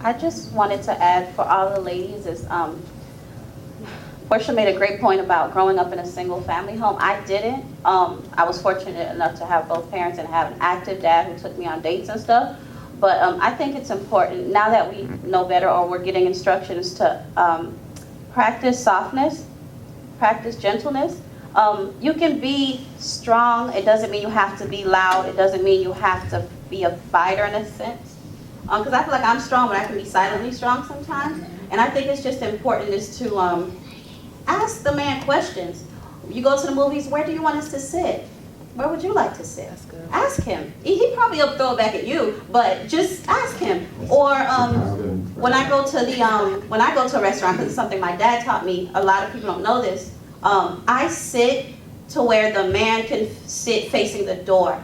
I just wanted to add for all the ladies is, Portia made a great point about growing up in a single family home. I didn't. I was fortunate enough to have both parents and have an active dad who took me on dates and stuff. But I think it's important, now that we know better or we're getting instructions, to practice softness, practice gentleness. You can be strong. It doesn't mean you have to be loud. It doesn't mean you have to be a fighter in a sense. Because I feel like I'm strong, but I can be silently strong sometimes. And I think it's just important is to ask the man questions. You go to the movies, where do you want us to sit? Where would you like to sit? That's good. Ask him. He probably will throw it back at you, but just ask him. Or when I go to a restaurant, because it's something my dad taught me, a lot of people don't know this, I sit to where the man can sit facing the door.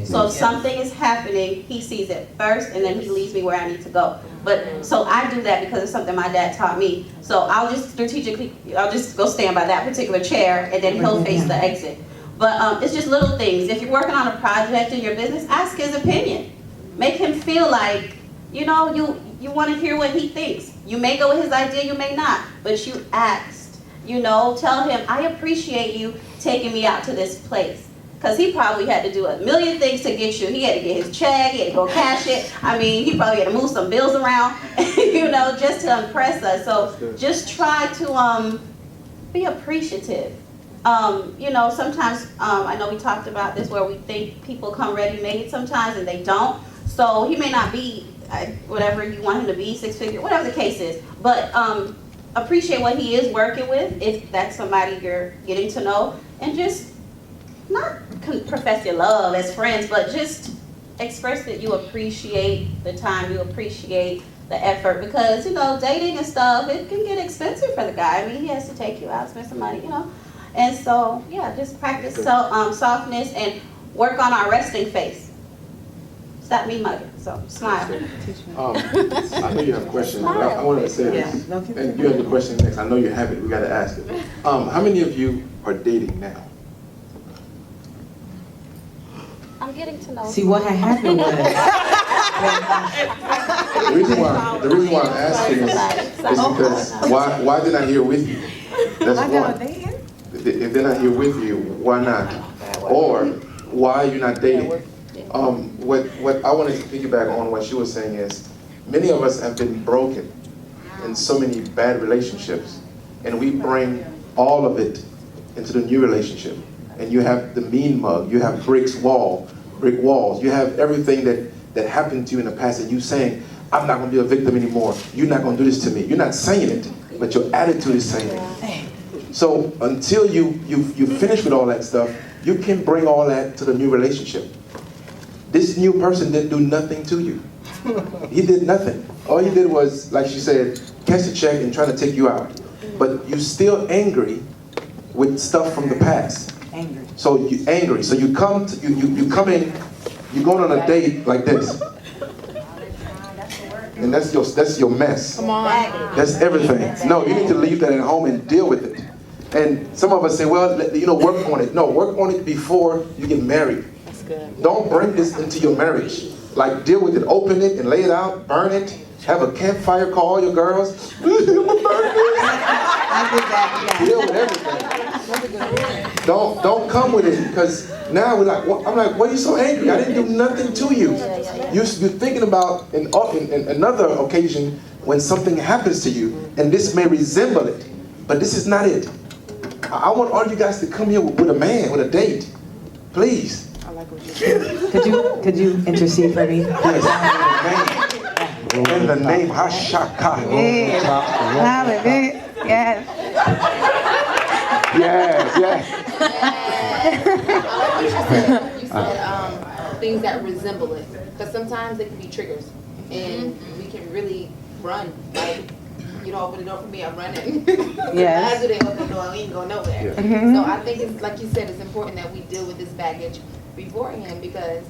So if something is happening, he sees it first, and then he leads me where I need to go. But so I do that because it's something my dad taught me. So I'll just go stand by that particular chair, and then he'll face the exit. But it's just little things. If you're working on a project in your business, ask his opinion. Make him feel like, you know, you want to hear what he thinks. You may go with his idea, you may not, but you asked. You know, tell him, I appreciate you taking me out to this place. Because he probably had to do a million things to get you. He had to get his check, he had to go cash it. I mean, he probably had to move some bills around, you know, just to impress us. So just try to be appreciative. You know, sometimes, I know we talked about this where we think people come ready-made sometimes and they don't. So he may not be whatever you want him to be, six-figure, whatever the case is. But appreciate what he is working with, if that's somebody you're getting to know. And just not profess your love as friends, but just express that you appreciate the time, you appreciate the effort. Because, you know, dating and stuff, it can get expensive for the guy. I mean, he has to take you out, spend some money, you know. And so, yeah, just practice softness and work on our resting face. Stop me mugging, so smile. I know you have questions, but I wanted to say this. And you have the question next. I know you have it. We got to ask it. How many of you are dating now? I'm getting to know. See, what had happened was... The reason why I'm asking is because why did I hear with you? That's one. If they're not here with you, why not? Or why are you not dating? What I wanted to piggyback on what she was saying is, many of us have been broken in so many bad relationships, and we bring all of it into the new relationship. And you have the mean mug, you have brick walls, you have everything that happened to you in the past, and you saying, I'm not going to be a victim anymore. You're not going to do this to me. You're not saying it, but your attitude is saying it. So until you finish with all that stuff, you can bring all that to the new relationship. This new person didn't do nothing to you. He did nothing. All he did was, like she said, cash a check and try to take you out. But you're still angry with stuff from the past. Angry. So you're angry. So you come in, you're going on a date like this. And that's your mess. Come on. That's everything. No, you need to leave that at home and deal with it. And some of us say, well, you know, work on it. No, work on it before you get married. That's good. Don't bring this into your marriage. Like, deal with it, open it, and lay it out, burn it. Have a campfire, call all your girls. I'm gonna burn this. I did that, yeah. Deal with everything. Don't come with it, because now we're like, I'm like, why are you so angry? I didn't do nothing to you. You're thinking about in another occasion when something happens to you, and this may resemble it, but this is not it. I want all you guys to come here with a man, with a date, please. I like what you said. Could you intercede for me? Yes. In the name, Hashaka. Hallelujah. Yes. Yes. You said things that resemble it, because sometimes they can be triggers, and we can really run. Like, you don't open the door for me, I'm running. Yes. As they open the door, we ain't going nowhere. Yeah. So I think it's like you said, it's important that we deal with this baggage beforehand, because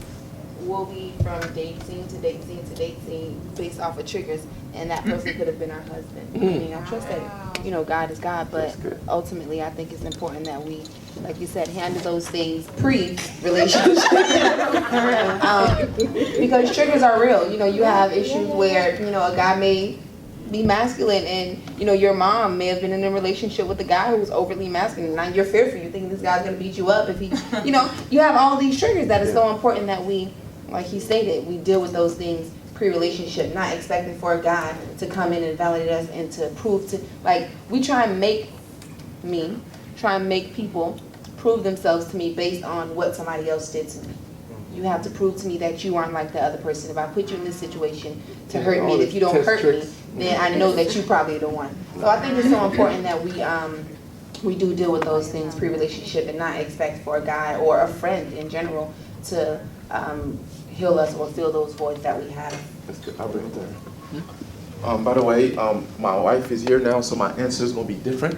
we'll be from date scene to date scene to date scene based off of triggers, and that person could have been our husband. I mean, I trust that, God is God, but ultimately I think it's important that we, like you said, handle those things pre-relationship. Because triggers are real. You have issues where, a guy may be masculine, and your mom may have been in a relationship with a guy who was overly masculine. Now you're fearful, you think this guy's gonna beat you up if he, you have all these triggers that is so important that we, like he stated, we deal with those things pre-relationship, not expecting for a guy to come in and validate us and to prove to, like, we try and make people prove themselves to me based on what somebody else did to me. You have to prove to me that you aren't like the other person. If I put you in this situation to hurt me, if you don't hurt me, then I know that you probably the one. So I think it's so important that we do deal with those things pre-relationship and not expect for a guy or a friend in general to heal us or fill those voids that we have. That's good. I'll bring it there. By the way, my wife is here now, so my answer is going to be different.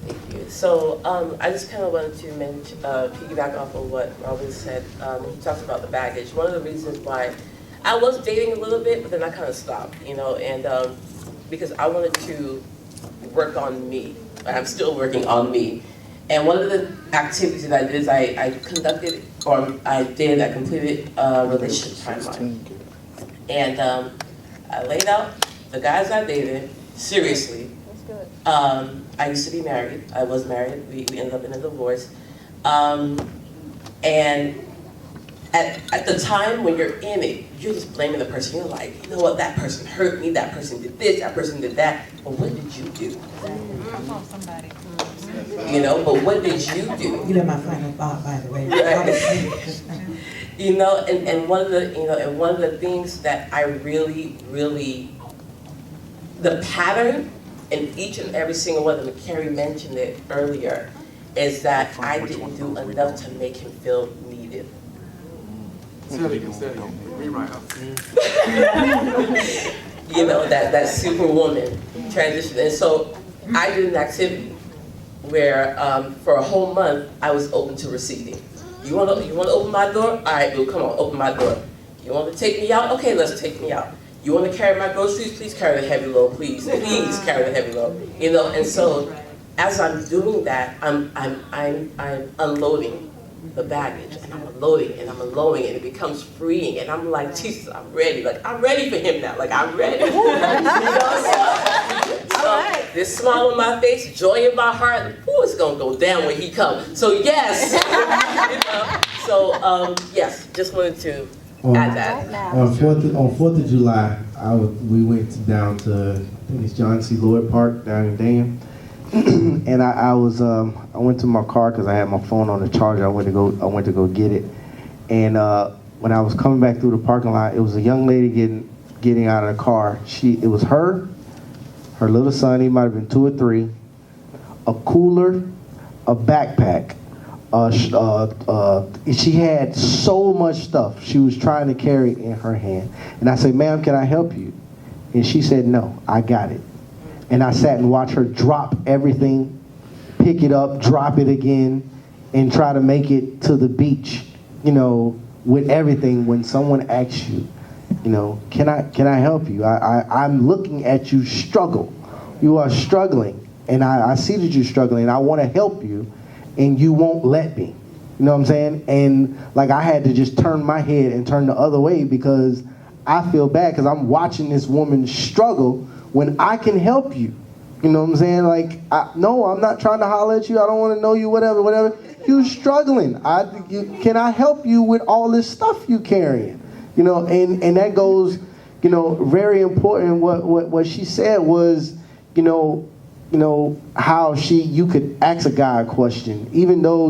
Thank you. So I just kind of wanted to piggyback off of what Robin said. He talked about the baggage. One of the reasons why I was dating a little bit, but then I kind of stopped, and because I wanted to work on me. I'm still working on me. And one of the activities that I did is I completed a relationship timeline. And I laid out the guys I dated, seriously. I used to be married. I was married. We ended up in a divorce. And at the time when you're in it, you're just blaming the person. You're like, you know what, that person hurt me, that person did this, that person did that. But what did you do? But what did you do? You know my final thought, by the way. And one of the things that I really, the pattern in each and every single one of them, Carrie mentioned it earlier, is that I didn't do enough to make him feel needed. That superwoman transition. And so I did an activity where for a whole month I was open to receiving. You want to open my door? All right, well, come on, open my door. You want to take me out? Okay, let's take me out. You want to carry my groceries? Please carry the heavy load, please. Please carry the heavy load. And so as I'm doing that, I'm unloading the baggage, and I'm unloading, and and it becomes freeing, and I'm like, Jesus, I'm ready. Like, I'm ready for him now. Like, I'm ready. So this smile on my face, joy in my heart, like, ooh, it's gonna go down when he comes. So yes, yes, just wanted to add that. On 4th of July, we went down to, I think it's John C. Lloyd Park down in Dayton. And I went to my car because I had my phone on the charger. I went to go get it. And when I was coming back through the parking lot, it was a young lady getting out of the car. It was her little son, he might have been 2 or 3, a cooler, a backpack. She had so much stuff she was trying to carry in her hand. And I said, ma'am, can I help you? And she said, no, I got it. And I sat and watched her drop everything, pick it up, drop it again, and try to make it to the beach, with everything. When someone asks you, can I help you? I'm looking at you struggle. You are struggling, and I see that you're struggling, and I want to help you, and you won't let me. You know what I'm saying? And like, I had to just turn my head and turn the other way because I feel bad because I'm watching this woman struggle when I can help you. You know what I'm saying? Like, no, I'm not trying to holler at you. I don't want to know you, whatever. You're struggling. Can I help you with all this stuff you carrying? And that goes, very important. What she said was, how you could ask a guy a question, even though,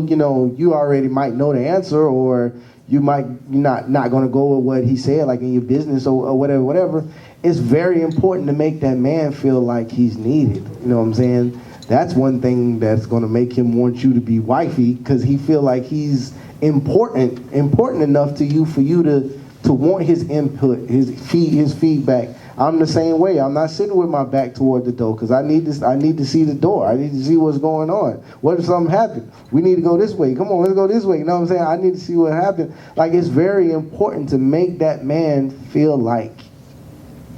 you already might know the answer, or you're not going to go with what he said, like in your business or whatever. It's very important to make that man feel like he's needed. You know what I'm saying? That's one thing that's going to make him want you to be wifey, because he feel like he's important enough to you for you to want his input, his feedback. I'm the same way. I'm not sitting with my back toward the door because I need to see the door. I need to see what's going on. What if something happened? We need to go this way. Come on, let's go this way. You know what I'm saying? I need to see what happened. Like, it's very important to make that man feel like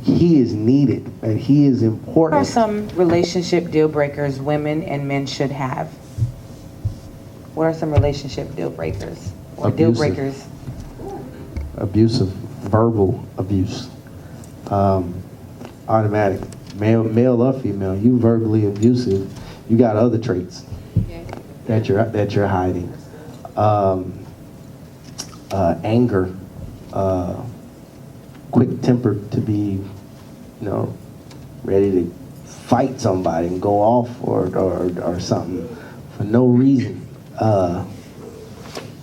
he is needed and he is important. What are some relationship deal breakers women and men should have? What are some relationship deal breakers or deal Abusive. breakers? Abusive, verbal abuse. Automatic, male or female. You verbally abusive, you got other traits that you're hiding. Anger, quick tempered to be, ready to fight somebody and go off or something for no reason.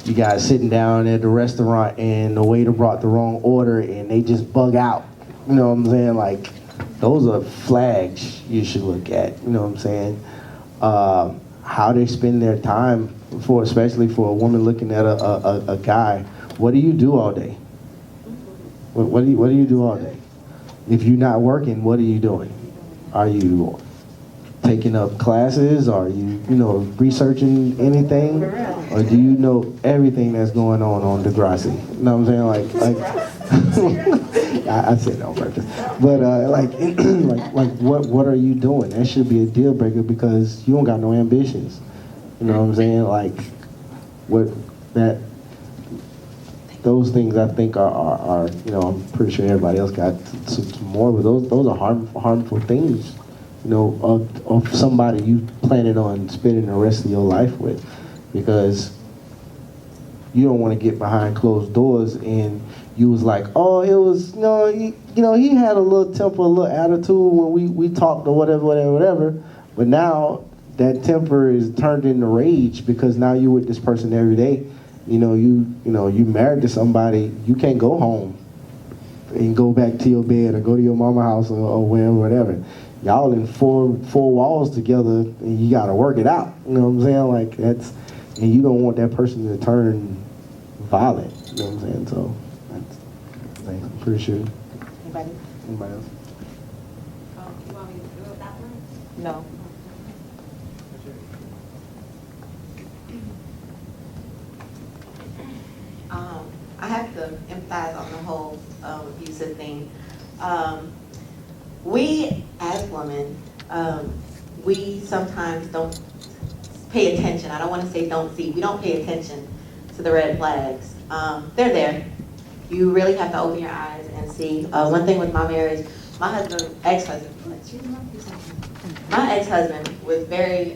You guys sitting down at the restaurant and the waiter brought the wrong order and they just bug out. You know what I'm saying? Like, those are flags you should look at. You know what I'm saying? How they spend their time, especially for a woman looking at a guy. What do you do all day? What do you do all day? If you're not working, what are you doing? Are you taking up classes? Are you, researching anything? Or do you know everything that's going on Degrassi? You know what I'm saying? Like I said that on purpose. But what are you doing? That should be a deal breaker because you don't got no ambitions. You know what I'm saying? Like, those things I think are I'm pretty sure everybody else got some more, but those are harmful things, of somebody you planning on spending the rest of your life with, because you don't want to get behind closed doors and you was like, oh, it was, he had a little temper, a little attitude when we talked or whatever, but now that temper is turned into rage because now you're with this person every day. You married to somebody, you can't go home and go back to your bed or go to your mama house or whatever. Y'all in four walls together and you gotta work it out. You know what I'm saying? Like, and you don't want that person to turn violent. You know what I'm saying? So I'm pretty sure. Anybody? Anybody else? You want me to do it that way? No. I have to emphasize on the whole abusive thing. We, as women, we sometimes don't pay attention. I don't want to say don't see. We don't pay attention to the red flags. They're there. You really have to open your eyes and see. One thing with my marriage, my ex-husband was very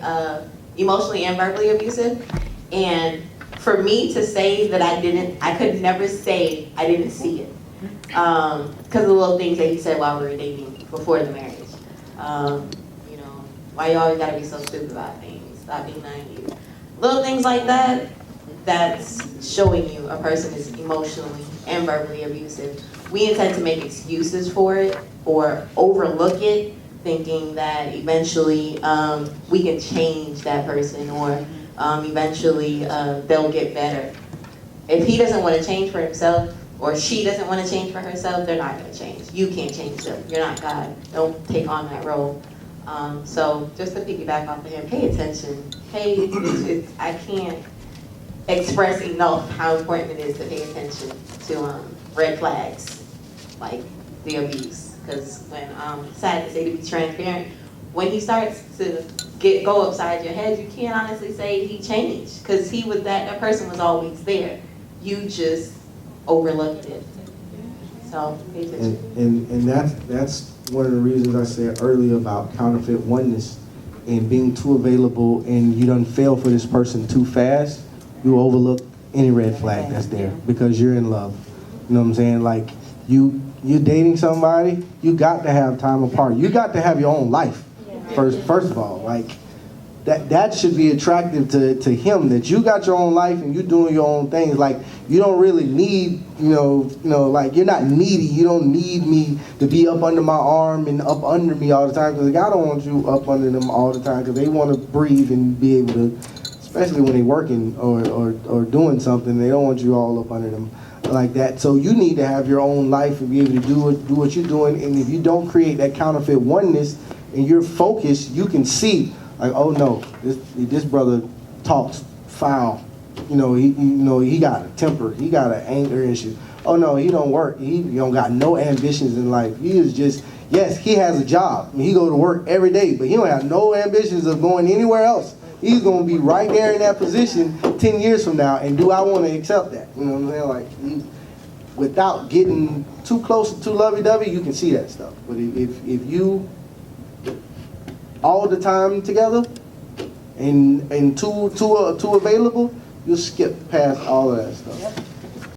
emotionally and verbally abusive. And for me to say that I could never say I didn't see it. Because of the little things that he said while we were dating before the marriage. Why you always gotta be so stupid about things? Stop being naive. Little things like that, that's showing you a person is emotionally and verbally abusive. We intend to make excuses for it or overlook it, thinking that eventually we can change that person or eventually they'll get better. If he doesn't want to change for himself or she doesn't want to change for herself, they're not going to change. You can't change them. You're not God. Don't take on that role. So just to piggyback off of him, pay attention. I can't express enough how important it is to pay attention to red flags like the abuse. Because when sad to say, to be transparent, when he starts to go upside your head, you can't honestly say he changed because that person was always there. You just overlooked it. So pay attention. And that's one of the reasons I said earlier about counterfeit oneness and being too available, and you done fail for this person too fast. You overlook any red flag that's there because you're in love. You know what I'm saying? Like, you're dating somebody, you got to have time apart. You got to have your own life. First of all, like, that should be attractive to him, that you got your own life and you doing your own things. Like, you don't really need, like, you're not needy. You don't need me to be up under my arm and up under me all the time, because I don't want you up under them all the time, because they want to breathe and be able to, especially when they're working or doing something, they don't want you all up under them. like that. So you need to have your own life and be able to do what you're doing. And if you don't create that counterfeit oneness and you're focused, you can see like, oh no, this brother talks foul. He got a temper. He got an anger issue. Oh no, he don't work. He don't got no ambitions in life. He is just, yes, he has a job. I mean, he go to work every day, but he don't have no ambitions of going anywhere else. He's going to be right there in that position 10 years from now, and do I want to accept that? You know what I'm saying? Like, without getting too close to too lovey-dovey, you can see that stuff. But if you all the time together and too available, you'll skip past all of that stuff.